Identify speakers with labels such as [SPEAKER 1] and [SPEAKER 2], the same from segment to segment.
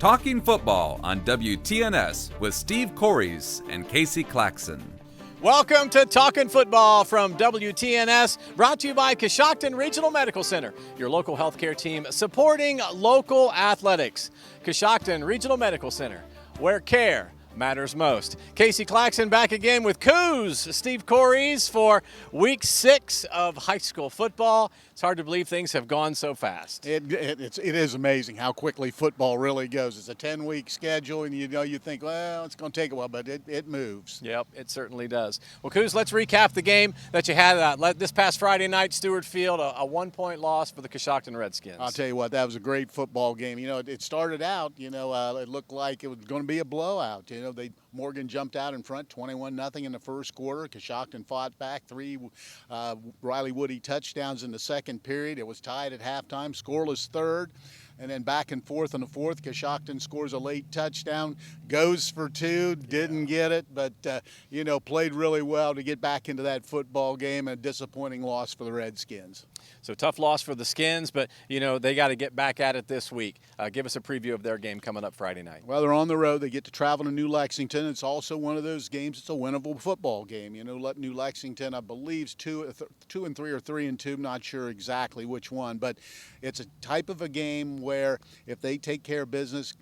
[SPEAKER 1] Talking Football on WTNS with Steve Cores and Casey Claxon.
[SPEAKER 2] Welcome to Talkin' Football from WTNS, brought to you by Coshocton Regional Medical Center, your local healthcare team supporting local athletics. Coshocton Regional Medical Center, where care matters most. Casey Claxon back again with Steve Cores for week 6 of high school football. It's hard to believe things have gone so fast.
[SPEAKER 3] It is amazing how quickly football really goes. It's a 10-week schedule, and you think, well, it's going to take a while, but it moves.
[SPEAKER 2] Yep, it certainly does. Well, Coos, let's recap the game that you had this past Friday night, Stewart Field, a 1-point loss for the Coshocton Redskins.
[SPEAKER 3] I'll tell you what, that was a great football game. It started out, it looked like it was going to be a blowout. Morgan jumped out in front, 21-0 in the first quarter. Coshocton fought back, 3 Riley Woody touchdowns in the second period. It was tied at halftime, scoreless third. And then back and forth in the fourth, Coshocton scores a late touchdown, goes for 2, didn't get it, but, played really well to get back into that football game. A disappointing loss for the Redskins.
[SPEAKER 2] So tough loss for the Skins, but, they got to get back at it this week. Give us a preview of their game coming up Friday night.
[SPEAKER 3] Well, they're on the road. They get to travel to New Lexington. It's also one of those games, it's a winnable football game. New Lexington, I believe, is 2-3 or 3-2. I'm not sure exactly which one, but it's a type of a game where if they take care of business,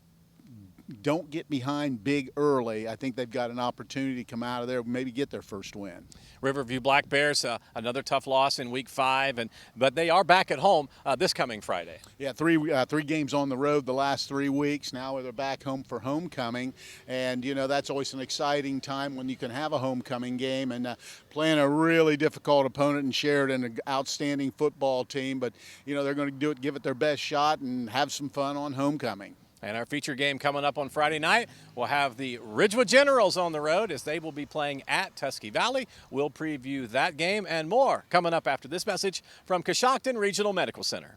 [SPEAKER 3] don't get behind big early, I think they've got an opportunity to come out of there, maybe get their first win.
[SPEAKER 2] Riverview Black Bears, another tough loss in week 5, but they are back at home this coming Friday.
[SPEAKER 3] Yeah, three games on the road the last 3 weeks. Now they're back home for homecoming, and that's always an exciting time when you can have a homecoming game and playing a really difficult opponent in Sheridan, an outstanding football team. But they're going to give it their best shot and have some fun on homecoming.
[SPEAKER 2] And our feature game coming up on Friday night, we'll have the Ridgewood Generals on the road as they will be playing at Tusky Valley. We'll preview that game and more coming up after this message from Coshocton Regional Medical Center.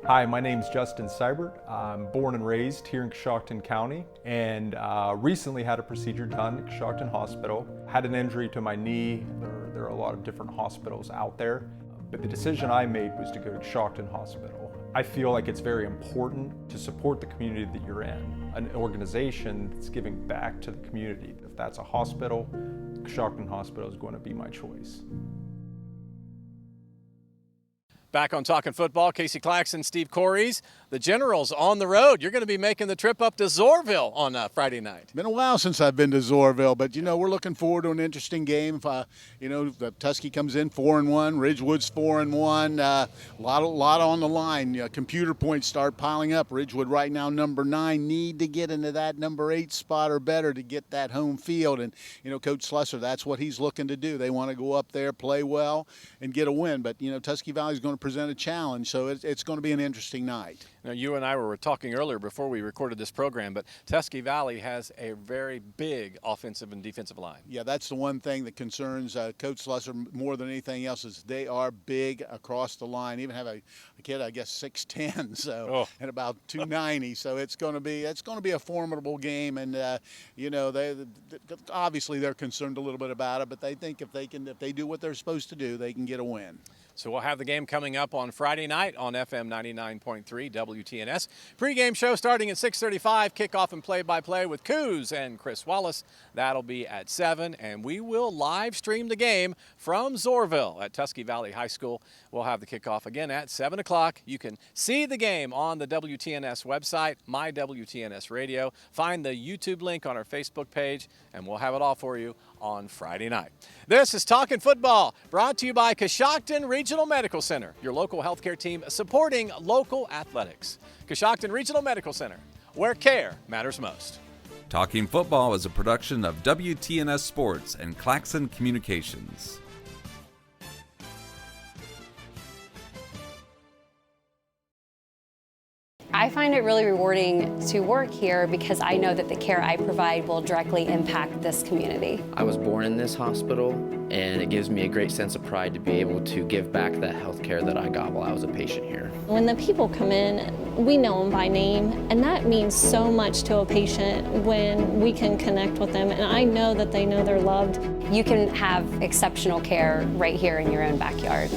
[SPEAKER 4] Hi, my name's Justin Seibert. I'm born and raised here in Coshocton County and recently had a procedure done at Coshocton Hospital. Had an injury to my knee. There are a lot of different hospitals out there, but the decision I made was to go to Coshocton Hospital. I feel like it's very important to support the community that you're in, an organization that's giving back to the community. If that's a hospital, Coshocton Hospital is going to be my choice.
[SPEAKER 2] Back on Talkin' Football, Casey Claxon, Steve Cores. The Generals on the road. You're going to be making the trip up to Zorville on Friday night.
[SPEAKER 3] Been a while since I've been to Zorville, but we're looking forward to an interesting game. The Tusky comes in 4-1, Ridgewood's 4-1. A lot on the line. Computer points start piling up. Ridgewood right now number 9, need to get into that number 8 spot or better to get that home field. And Coach Slusser, that's what he's looking to do. They want to go up there, play well, and get a win. But Tusky Valley's going to present a challenge, so it's going to be an interesting night.
[SPEAKER 2] Now, you and I were talking earlier before we recorded this program, but Tusky Valley has a very big offensive and defensive line.
[SPEAKER 3] Yeah, that's the one thing that concerns Coach Slusser more than anything else is they are big across the line. Even have a kid, I guess, 6'10", and about 290. So it's going to be a formidable game, and they obviously they're concerned a little bit about it, but they think if they do what they're supposed to do, they can get a win.
[SPEAKER 2] So we'll have the game coming up on Friday night on FM 99.3 WTNS. Pre-game show starting at 6:35, kickoff and play-by-play with Coos and Chris Wallace. That'll be at 7, and we will live stream the game from Zorville at Tusky Valley High School. We'll have the kickoff again at 7 o'clock. You can see the game on the WTNS website, My WTNS Radio. Find the YouTube link on our Facebook page, and we'll have it all for you on Friday night. This is Talkin' Football, brought to you by Coshocton Regional Medical Center, your local healthcare team supporting local athletics. Coshocton Regional Medical Center, where care matters most.
[SPEAKER 1] Talking Football is a production of WTNS Sports and Claxon Communications.
[SPEAKER 5] I find it really rewarding to work here because I know that the care I provide will directly impact this community.
[SPEAKER 6] I was born in this hospital, and it gives me a great sense of pride to be able to give back that health care that I got while I was a patient here.
[SPEAKER 7] When the people come in, we know them by name, and that means so much to a patient when we can connect with them, and I know that they know they're loved.
[SPEAKER 5] You can have exceptional care right here in your own backyard.